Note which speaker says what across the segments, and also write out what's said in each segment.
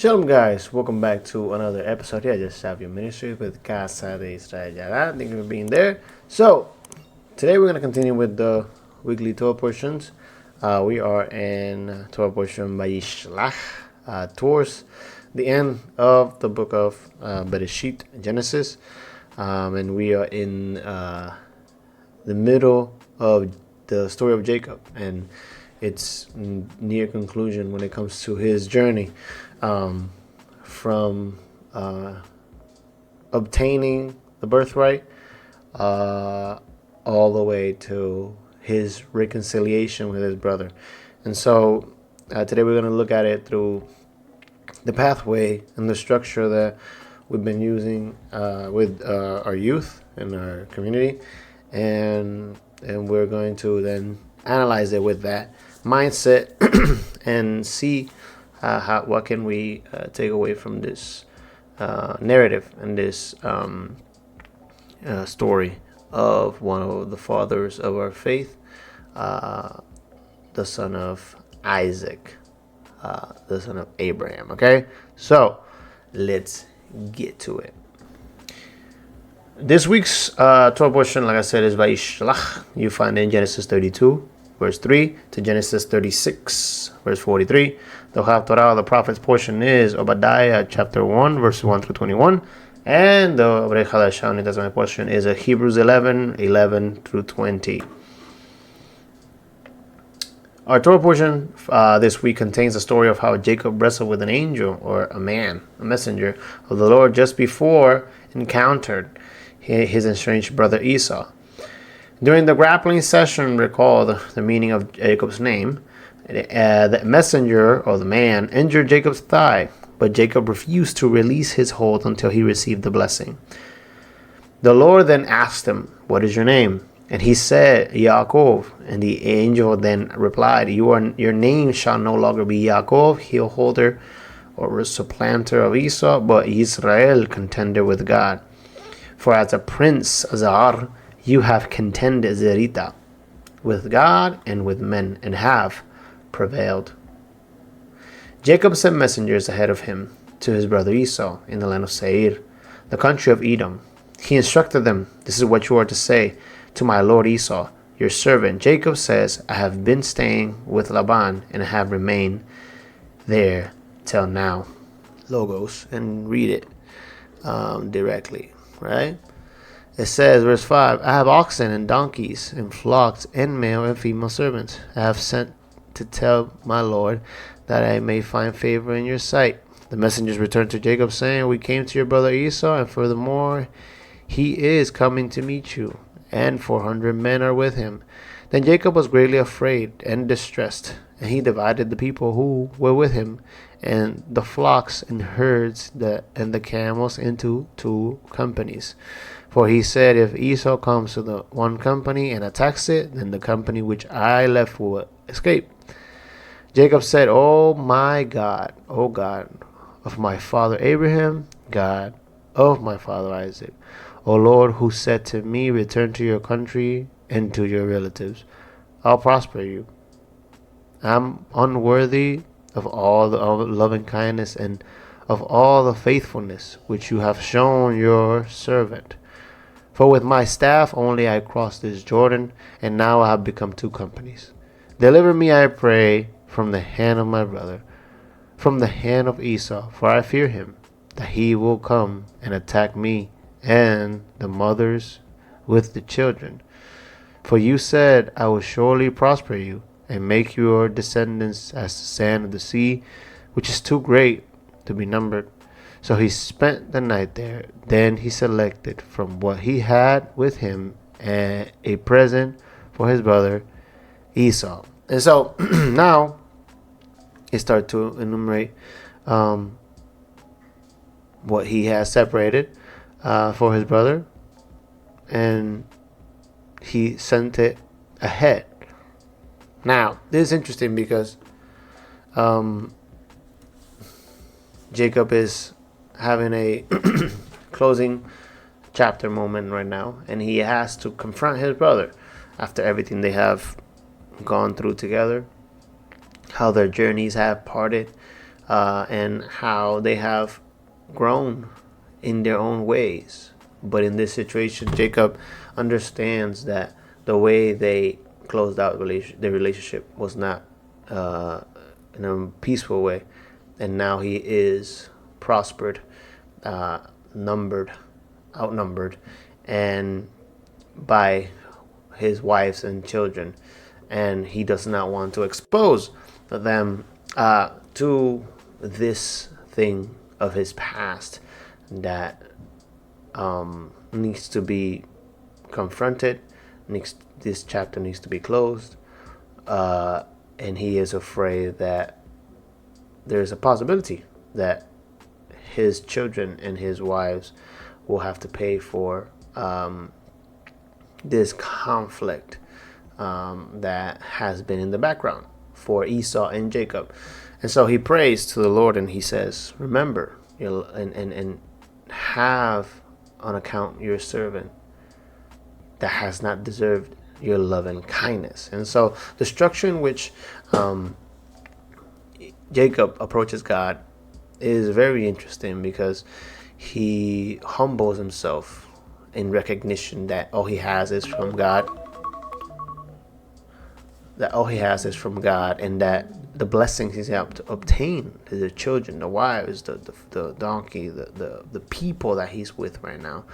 Speaker 1: Shalom guys, welcome back to another episode here. Yashav, your ministry with Casa de Israel. Thank you for being there. So, today we're going to continue with the weekly Torah portions. We are in Torah portion Vayishlach, towards the end of the book of Bereshit, Genesis. And we are in the middle of the story of Jacob and its near conclusion when it comes to his journey. From obtaining the birthright all the way to his reconciliation with his brother. And so today we're going to look at it through the pathway and the structure that we've been using with our youth and our community, and we're going to then analyze it with that mindset and see what can we take away from this narrative and this story of one of the fathers of our faith, the son of Isaac, the son of Abraham. Okay, so let's get to it. This week's Torah portion, like I said, is Vayishlach. You find it in Genesis 32, verse 3 to Genesis 36, verse 43. The Torah, the prophet's portion, is Obadiah chapter 1, verses 1 through 21. And the New Testament portion is Hebrews 11 through 20. Our Torah portion this week contains the story of how Jacob wrestled with an angel, or a messenger of the Lord, just before encountered his estranged brother Esau. During the grappling session, recall the meaning of Jacob's name. The messenger, or the man, injured Jacob's thigh, but Jacob refused to release his hold until he received the blessing. The Lord then asked him, "What is your name?" And he said, "Yaakov." And the angel then replied, Your name shall no longer be Yaakov, heel holder or supplanter of Esau, but Israel, contender with God. For as a prince, Zar, you have contended Zerita with God and with men, and have prevailed. Jacob sent messengers ahead of him to his brother Esau in the land of Seir, the country of Edom. He instructed them, "This is what you are to say to my lord Esau. Your servant Jacob says, I have been staying with Laban and have remained there till now." Logos, and read it directly, right? It says, verse 5, "I have oxen and donkeys and flocks and male and female servants. I have sent to tell my lord that I may find favor in your sight." The messengers returned to Jacob, saying, "We came to your brother Esau, and furthermore, he is coming to meet you, and 400 men are with him." Then Jacob was greatly afraid and distressed, and he divided the people who were with him, and the flocks and herds and the camels into 2 companies. For he said, "If Esau comes to the one company and attacks it, then the company which I left will escape." Jacob said, "Oh my God, O God of my father Abraham, God of my father Isaac, O Lord, who said to me, 'Return to your country and to your relatives,' I'll prosper you. I'm unworthy of all the loving kindness and of all the faithfulness which you have shown your servant. For with my staff only I crossed this Jordan, and now I have become 2 companies. Deliver me, I pray, from the hand of my brother, from the hand of Esau, for I fear him, that he will come and attack me and the mothers with the children. For you said, I will surely prosper you, and make your descendants as the sand of the sea, which is too great to be numbered." So he spent the night there. Then he selected from what he had with him a present for his brother Esau. And so now he started to enumerate what he has separated for his brother, and he sent it ahead. Now, this is interesting because Jacob is having a closing chapter moment right now, and he has to confront his brother after everything they have gone through together, how their journeys have parted, and how they have grown in their own ways. But in this situation, Jacob understands that the way they closed out their relationship was not in a peaceful way, and now he is prospered, outnumbered, and by his wives and children, and he does not want to expose them to this thing of his past that needs to be confronted. This chapter needs to be closed, and he is afraid that there's a possibility that his children and his wives will have to pay for this conflict that has been in the background for Esau and Jacob. And so he prays to the Lord, and he says, remember, and have on account your servant that has not deserved your love and kindness. And so the structure in which Jacob approaches God is very interesting, because he humbles himself in recognition that all he has is from God. And that the blessings he's able to obtain, the children, the wives, the donkey, the people that he's with right now,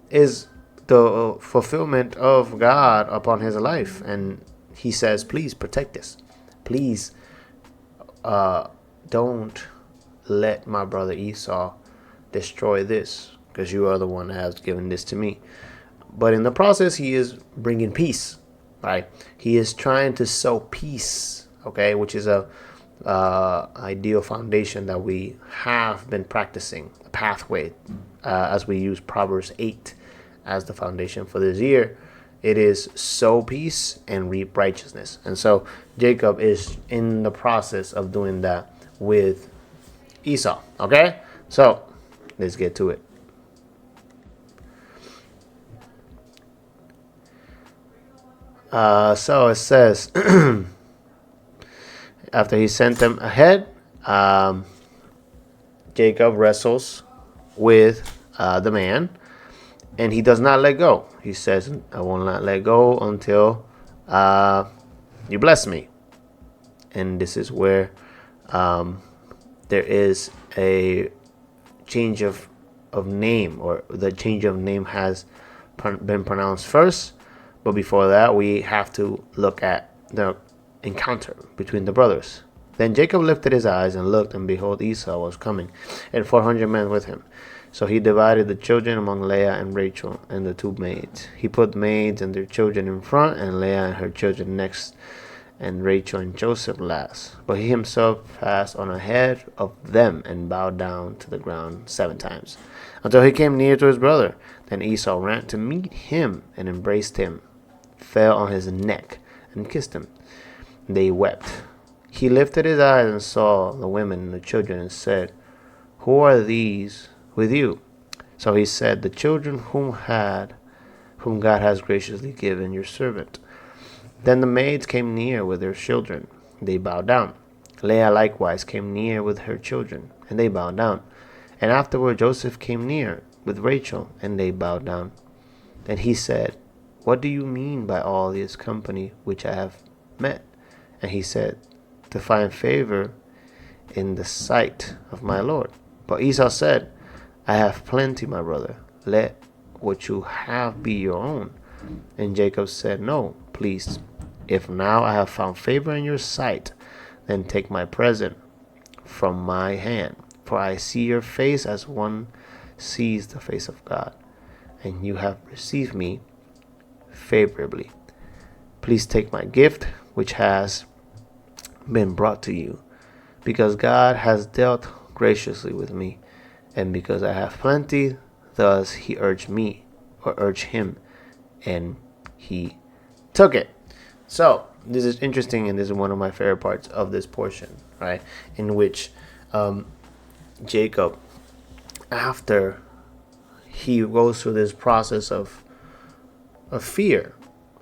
Speaker 1: is the fulfillment of God upon his life. And he says, please protect this. Please don't let my brother Esau destroy this, because you are the one that has given this to me. But in the process, he is bringing peace, right? He is trying to sow peace, okay, which is a ideal foundation that we have been practicing, a pathway, as we use Proverbs 8 as the foundation for this year. It is sow peace and reap righteousness. And so Jacob is in the process of doing that with Esau. Okay? So let's get to it. So it says, after he sent them ahead, Jacob wrestles with the man, and he does not let go. He says, I will not let go until you bless me. And this is where there is a change of name, or the change of name has been pronounced first. But before that, we have to look at the encounter between the brothers. Then Jacob lifted his eyes and looked, and behold, Esau was coming, and 400 men with him. So he divided the children among Leah and Rachel and the two maids. He put the maids and their children in front, and Leah and her children next, and Rachel and Joseph last. But he himself passed on ahead of them and bowed down to the ground 7 times, until he came near to his brother. Then Esau ran to meet him and embraced him, fell on his neck, and kissed him. They wept. He lifted his eyes and saw the women and the children, and said, who are these with you? So he said, the children whom God has graciously given your servant. Then the maids came near with their children. They bowed down. Leah likewise came near with her children, and they bowed down. And afterward Joseph came near with Rachel, and they bowed down. Then he said, what do you mean by all this company which I have met? And he said, to find favor in the sight of my Lord. But Esau said, I have plenty, my brother. Let what you have be your own. And Jacob said, no, please. If now I have found favor in your sight, then take my present from my hand. For I see your face as one sees the face of God, and you have received me favorably. Please take my gift, which has been brought to you, because God has dealt graciously with me, and because I have plenty. Thus he urged him, and he took it. So this is interesting, and this is one of my favorite parts of this portion, right? In which Jacob, after he goes through this process of fear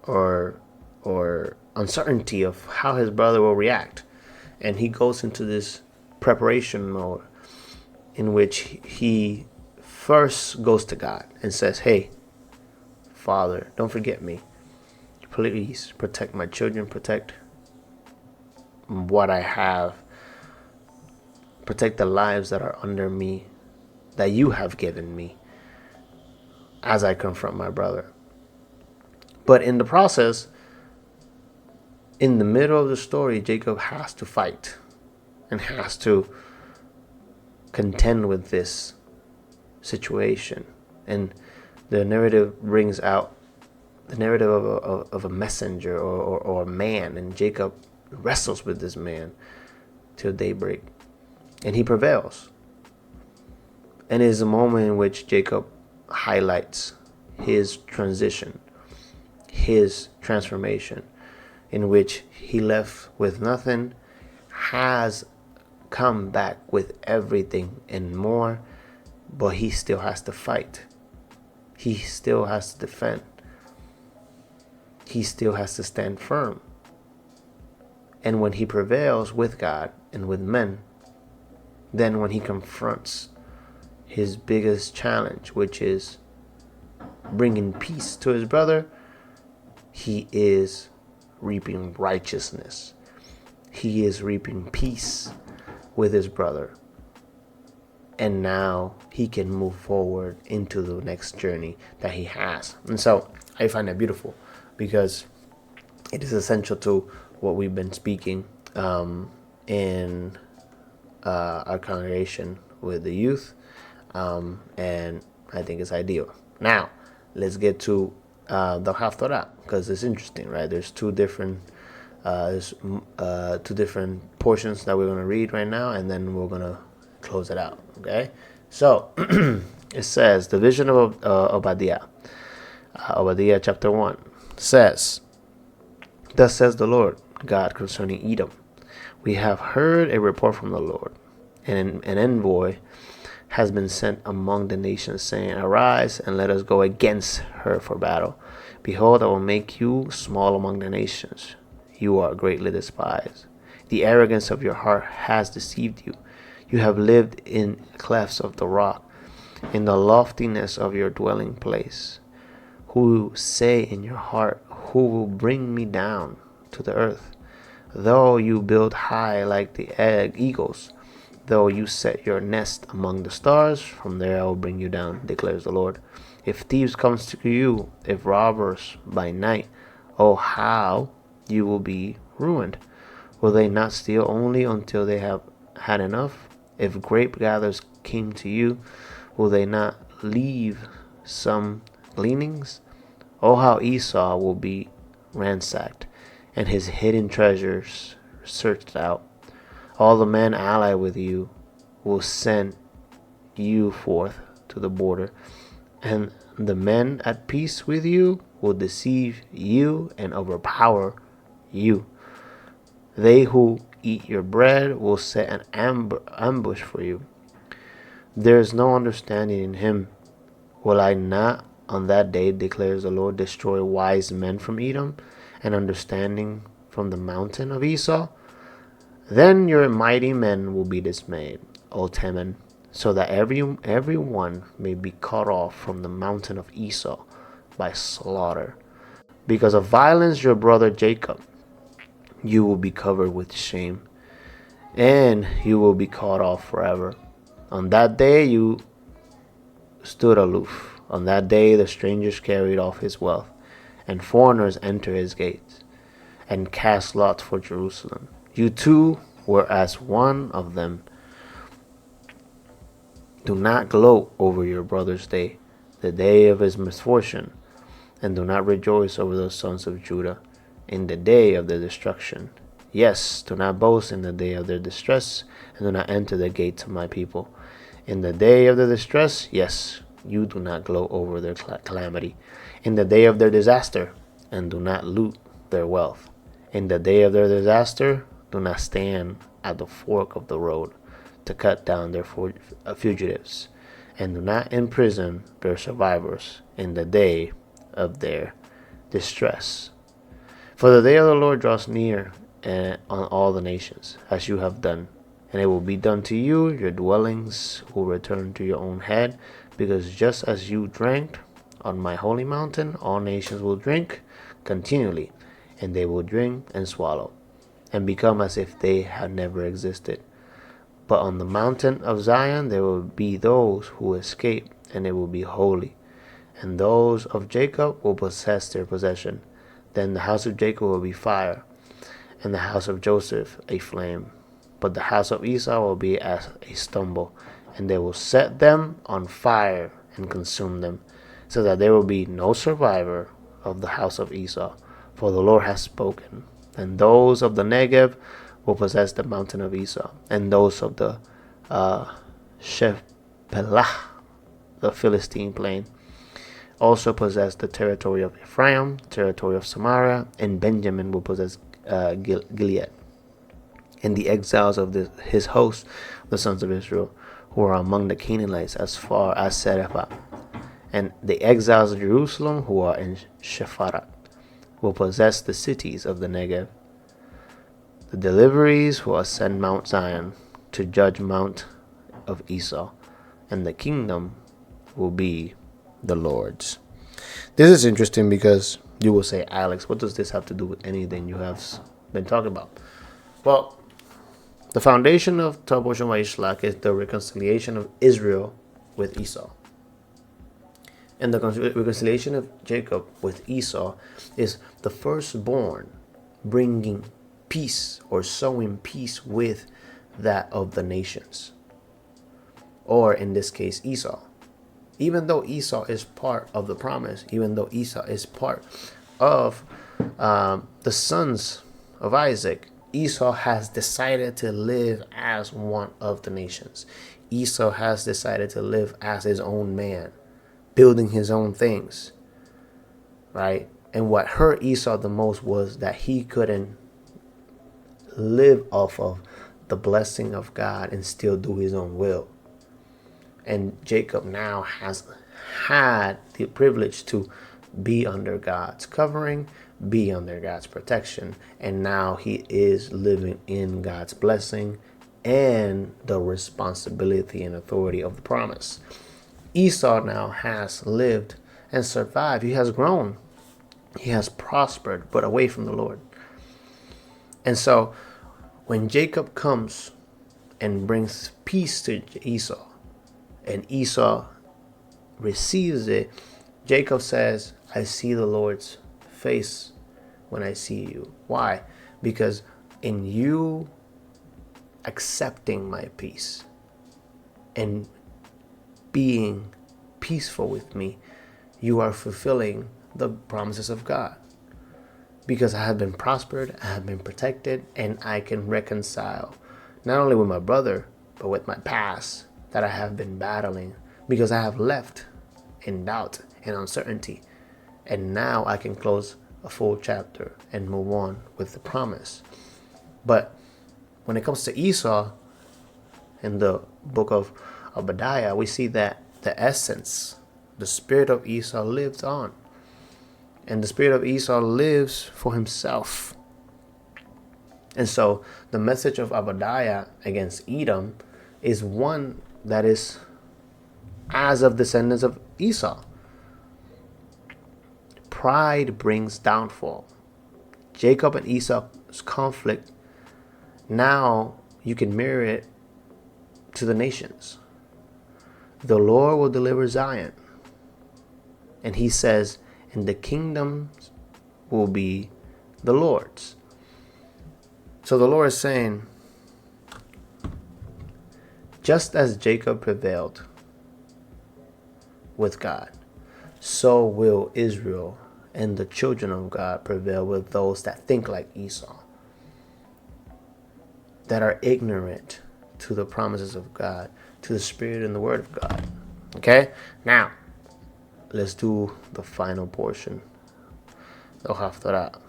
Speaker 1: or uncertainty of how his brother will react, and he goes into this preparation mode in which he first goes to God and says, hey, Father, don't forget me. Please protect my children, protect what I have, protect the lives that are under me, that you have given me as I confront my brother. But in the process, in the middle of the story, Jacob has to fight and has to contend with this situation. And the narrative brings out the narrative of a messenger or a man, and Jacob wrestles with this man till daybreak, and he prevails. And it is a moment in which Jacob highlights his transition, his transformation, in which he left with nothing, has come back with everything and more, but he still has to fight. He still has to defend. He still has to stand firm. And when he prevails with God and with men, then when he confronts his biggest challenge, which is bringing peace to his brother, he is reaping righteousness. He is reaping peace with his brother. And now he can move forward into the next journey that he has. And so I find that beautiful, because it is essential to what we've been speaking in our congregation with the youth, and I think it's ideal. Now, let's get to the Haftorah, because it's interesting, right? There's two different portions that we're going to read right now, and then we're going to close it out, okay? So, it says, the vision of Obadiah. Obadiah chapter 1 says, thus says the Lord God concerning Edom, we have heard a report from the Lord, and an envoy has been sent among the nations, saying, arise and let us go against her for battle. Behold, I will make you small among the nations. You are greatly despised. The arrogance of your heart has deceived you. You have lived in clefts of the rock, in the loftiness of your dwelling place. Who say in your heart, who will bring me down to the earth? Though you build high like the eagles, though you set your nest among the stars, from there I will bring you down, declares the Lord. If thieves come to you, if robbers by night, oh, how you will be ruined. Will they not steal only until they have had enough? If grape gatherers came to you, will they not leave some gleanings? Oh, how Esau will be ransacked, and his hidden treasures searched out. All the men allied with you will send you forth to the border, and the men at peace with you will deceive you and overpower you. They who eat your bread will set an ambush for you. There is no understanding in him. Will I not on that day, declares the Lord, destroy wise men from Edom and understanding from the mountain of Esau? Then your mighty men will be dismayed, O Teman, so that everyone may be cut off from the mountain of Esau by slaughter. Because of violence your brother Jacob, you will be covered with shame, and you will be cut off forever. On that day you stood aloof. On that day the strangers carried off his wealth, and foreigners entered his gates, and cast lots for Jerusalem. You too were as one of them. Do not gloat over your brother's day, the day of his misfortune, and do not rejoice over the sons of Judah in the day of their destruction. Yes, do not boast in the day of their distress, and do not enter the gates of my people. In the day of their distress, yes, you do not gloat over their calamity. In the day of their disaster, and do not loot their wealth. In the day of their disaster, do not stand at the fork of the road to cut down their fugitives, and do not imprison their survivors in the day of their distress. For the day of the Lord draws near on all the nations, as you have done, And it will be done to you. Your dwellings will return to your own head, because just as you drank on my holy mountain, all nations will drink continually, and they will drink and swallow, and become as if they had never existed. But on the mountain of Zion there will be those who escape, and it will be holy. And those of Jacob will possess their possession. Then the house of Jacob will be fire, and the house of Joseph a flame. But the house of Esau will be as a stubble, and they will set them on fire and consume them, so that there will be no survivor of the house of Esau. For the Lord has spoken. And those of the Negev will possess the mountain of Esau, and those of the Shephelah, the Philistine plain, also possess the territory of Ephraim, the territory of Samaria, and Benjamin will possess Gilead. And the exiles of his host, the sons of Israel, who are among the Canaanites as far as Serepha, and the exiles of Jerusalem who are in Shepharat, will possess the cities of the Negev. The deliveries will ascend Mount Zion to judge Mount of Esau, and the kingdom will be the Lord's. This is interesting because you will say, Alex, what does this have to do with anything you have been talking about? Well, the foundation of Torah portion Vayishlach is the reconciliation of Israel with Esau. And the reconciliation of Jacob with Esau is the firstborn bringing peace or sowing peace with that of the nations. Or in this case, Esau. Even though Esau is part of the promise, even though Esau is part of the sons of Isaac, Esau has decided to live as one of the nations. Esau has decided to live as his own man, building his own things, right? And what hurt Esau the most was that he couldn't live off of the blessing of God and still do his own will. And Jacob now has had the privilege to be under God's covering, be under God's protection, and now he is living in God's blessing and the responsibility and authority of the promise. Esau now has lived and survived. He has grown. He has prospered, but away from the Lord. And so when Jacob comes and brings peace to Esau, and Esau receives it, Jacob says, I see the Lord's face when I see you. Why? Because in you accepting my peace and being peaceful with me, you are fulfilling the promises of God. Because I have been prospered, I have been protected, and I can reconcile not only with my brother, but with my past that I have been battling, because I have left in doubt and uncertainty. And now I can close a full chapter and move on with the promise. But when it comes to Esau, in the book of Obadiah, we see that the essence, the spirit of Esau lives on. And the spirit of Esau lives for himself. And so the message of Obadiah against Edom is one that is as of descendants of Esau. Pride brings downfall. Jacob and Esau's conflict, now you can mirror it to the nations. The Lord will deliver Zion. And he says, and the kingdoms will be the Lord's. So the Lord is saying, just as Jacob prevailed with God, so will Israel and the children of God prevail with those that think like Esau, that are ignorant to the promises of God, to the Spirit and the Word of God. Okay? Now, let's do the final portion. The Haftarah.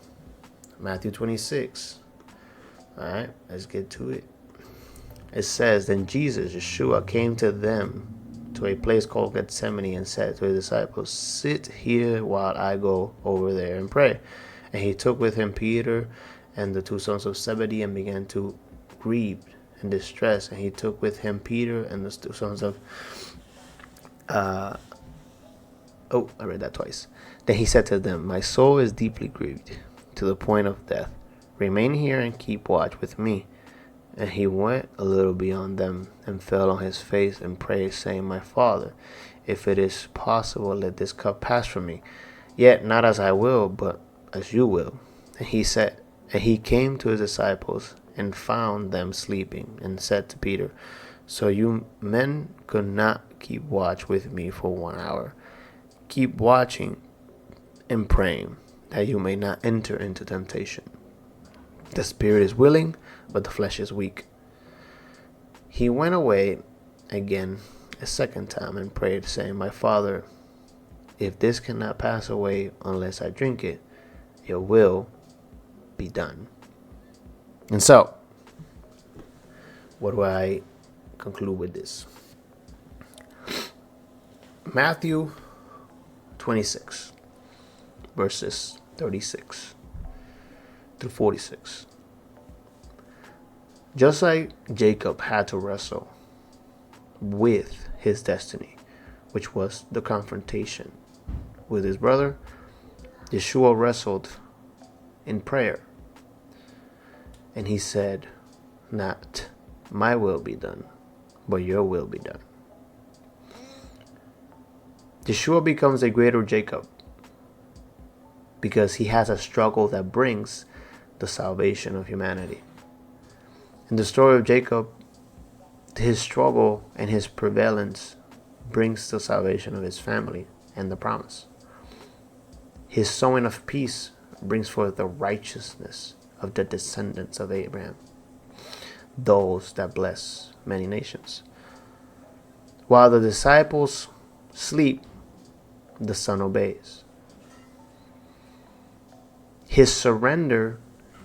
Speaker 1: Matthew 26. Alright, let's get to it. It says, then Jesus, Yeshua, came to them to a place called Gethsemane and said to his disciples, sit here while I go over there and pray. And he took with him Peter and the two sons of Zebedee and began to grieve and distress, and he took with him Peter and the sons of I read that twice. Then he said to them, my soul is deeply grieved to the point of death. Remain here and keep watch with me. And he went a little beyond them and fell on his face and prayed, saying, my Father, if it is possible, let this cup pass from me. Yet not as I will, but as you will. And he came to his disciples and found them sleeping, and said to Peter, so you men could not keep watch with me for 1 hour. Keep watching and praying, that you may not enter into temptation. The spirit is willing, but the flesh is weak. He went away again a second time and prayed, saying, my Father, if this cannot pass away unless I drink it, your will be done. And so, what do I conclude with this? Matthew 26, verses 36 through 46. Just like Jacob had to wrestle with his destiny, which was the confrontation with his brother, Yeshua wrestled in prayer. And he said, not my will be done, but your will be done. Yeshua becomes a greater Jacob because he has a struggle that brings the salvation of humanity. In the story of Jacob, his struggle and his prevalence brings the salvation of his family and the promise. His sowing of peace brings forth the righteousness of the descendants of Abraham, those that bless many nations. While the disciples sleep, the Son obeys. His surrender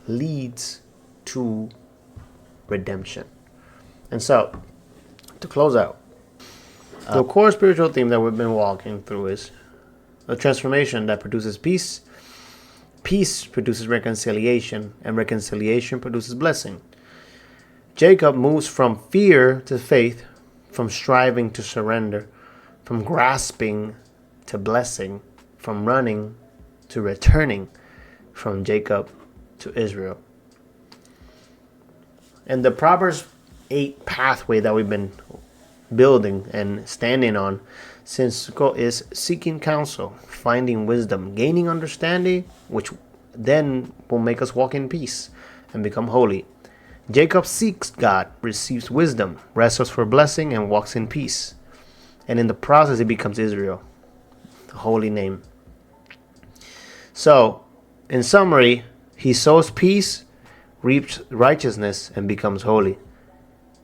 Speaker 1: leads to redemption. And so, to close out, the core spiritual theme that we've been walking through is a transformation that produces peace. Peace produces reconciliation, and reconciliation produces blessing. Jacob moves from fear to faith, from striving to surrender, from grasping to blessing, from running to returning, from Jacob to Israel. And the Proverbs 8 pathway that we've been building and standing on since is seeking counsel, finding wisdom, gaining understanding, which then will make us walk in peace and become holy. Jacob seeks God, receives wisdom, wrestles for blessing, and walks in peace. And in the process, he becomes Israel, the holy name. So, in summary, he sows peace, reaps righteousness, and becomes holy.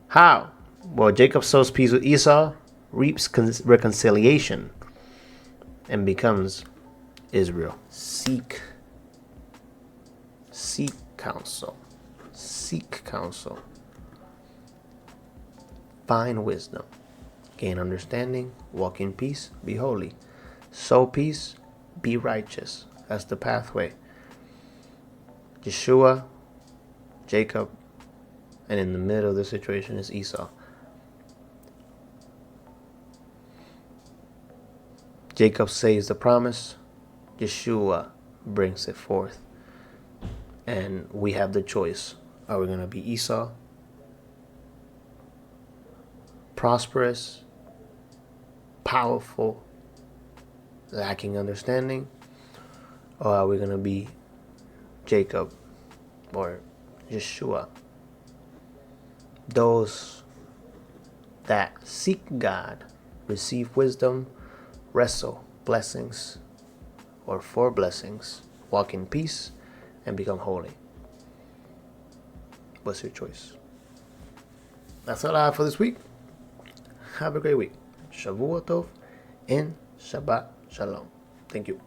Speaker 1: How? Well, Jacob sows peace with Esau, reaps reconciliation, and becomes Israel. Seek counsel. Seek counsel. Find wisdom. Gain understanding. Walk in peace. Be holy. Sow peace. Be righteous. That's the pathway. Yeshua, Jacob, and in the middle of the situation is Esau. Jacob saves the promise. Yeshua brings it forth. And we have the choice. Are we going to be Esau? Prosperous, powerful, lacking understanding? Or are we going to be Jacob or Yeshua? Those that seek God, receive wisdom, wrestle blessings or for blessings, walk in peace, and become holy. What's your choice? That's all I have for this week. Have a great week. Shavua Tov and Shabbat Shalom. Thank you.